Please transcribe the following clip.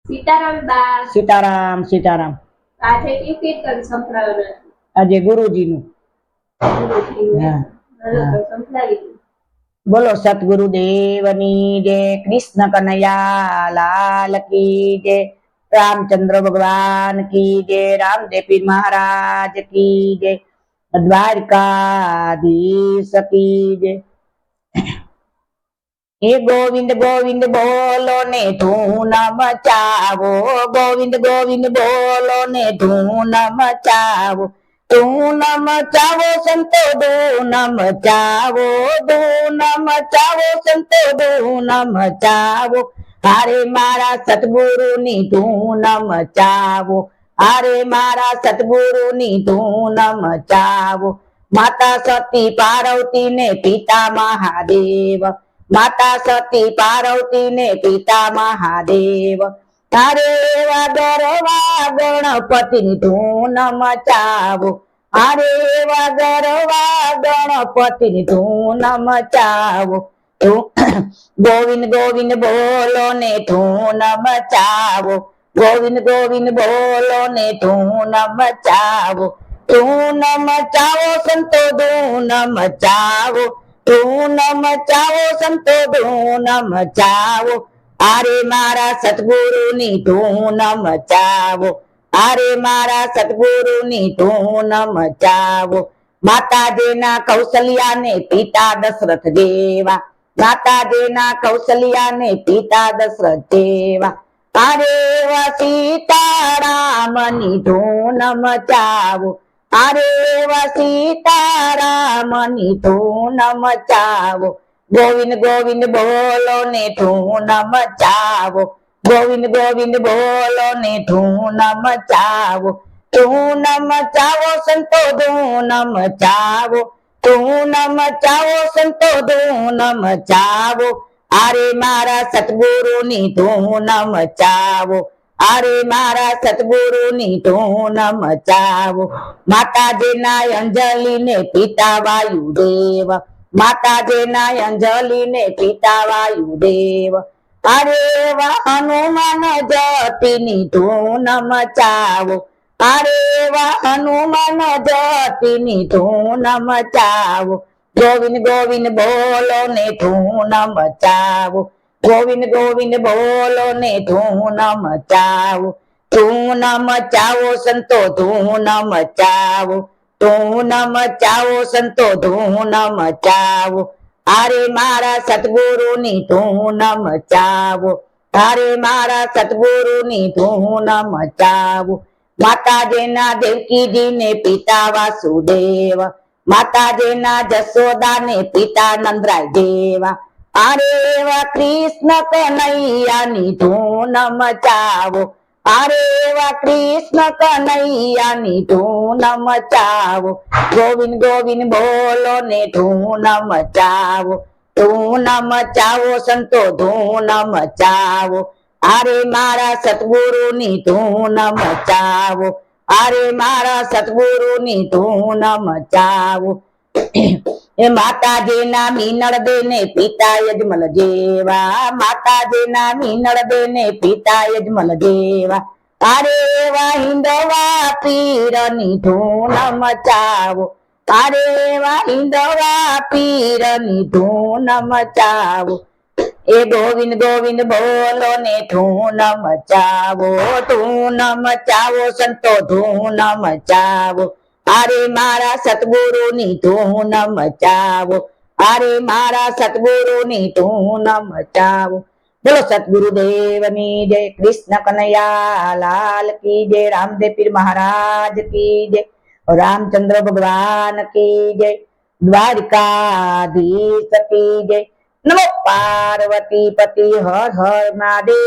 सीताराम बा सीताराम सीताराम। आज क्यों कीर्तन संभळावलं आज गुरुजी नु हाँ, हाँ। संभळावी बोलो सतगुरुदेवनी जय, कृष्ण कन्हैया लाल की जय, रामचंद्र भगवान की जय, रामदेव पीर महाराज की जय, द्वारकाधीश की जय। हे गोविंद गोविंद बोलो ने धून मचावो, गोविंद गोविंद बोलो ने धून मचावो, धून मचावो संतो धून मचावो, धून मचावो संतो धून मचावो, अरे मारा सतगुरु नी धून मचावो, अरे मारा सतगुरु नी धून मचावो। माता सती पार्वती ने पिता महादेव, माता सती पार्वती ने पिता महादेव, अरे गरवा गणपति धून मचावो, अरे गरवा गणपति धून मचावो। गोविंद गोविंद बोलो ने धून मचावो, गोविंद गोविंद बोलो ने धून मचावो, धून मचावो संतो धून मचावो, धून मचावो संतो धून मचावो, अरे मारा सतगुरु नी धून मचावो, अरे मारा सतगुरु नी धून मचावो। माता जेना कौशल्या ने पिता दशरथ देवा, माता जेना कौशल्या ने पिता दशरथ देवा, अरे वा सीताराम नी धून मचावो, अरे वा सीताराम नी धून मचावो। गोविंद गोविंद बोलो ने धून मचावो, गोविंद गोविंद बोलो ने धून मचावो, धून मचावो संतो धून मचावो, धून मचावो संतो धून मचावो, अरे मारा सतगुरु नी धून मचावो, अरे मारा सतगुरु नी धून मचावो। माता जेना अंजलि ने पिता वायुदेव, माता जेना अंजलि ने पिता वायुदेव, अरे वा हनुमान जति नी धून मचावो, अरे वा हनुमान जति नी धून मचावो। गोविंद गोविंद बोलो ने धून मचावो, गोविंद गोविंद बोलो ने धून मचावो, धून मचावो संतो धून मचावो, धून मचावो संतो धून मचावो, अरे मारा सतगुरु नी धून मचावो, अरे मारा सतगुरु नी धून मचावो। माता जेना देवकी जी ने पिता वासुदेव, माता जेना जसोदा ने पिता नंदराय देवा, अरे वा कृष्ण कन्हैया नी धून मचावो, अरे वा कृष्ण कन्हैया नी धून मचावो। गोविंद गोविंद बोलो ने धून मचावो, धून मचावो संतो धून मचावो, अरे मारा सतगुरु नी धून मचावो, अरे मारा सतगुरु नी धून मचावो। माता जेना मीनड़ देने पिता यजमल जेवा, माता जेना मीनड़ देने पिता यजमल जेवा, अरे वा हिंदवा पीर नी धून मचावो, अरे वा हिंदवा पीर नी धून मचावो। ए गोविंद गोविंद बोलो ने धून मचावो, धून मचावो संतो धून मचावो, अरे मारा सतगुरु नी धून मचावो, अरे मारा सतगुरु नी धून मचावो। बोलो सतगुरुदेवनी जय, कृष्ण कन्हैया लाल की जय, रामदेव पीर महाराज की जय, रामचंद्र भगवान की जय, द्वारकाधीश की जय। नमो पार्वती पति हर हर महादेव।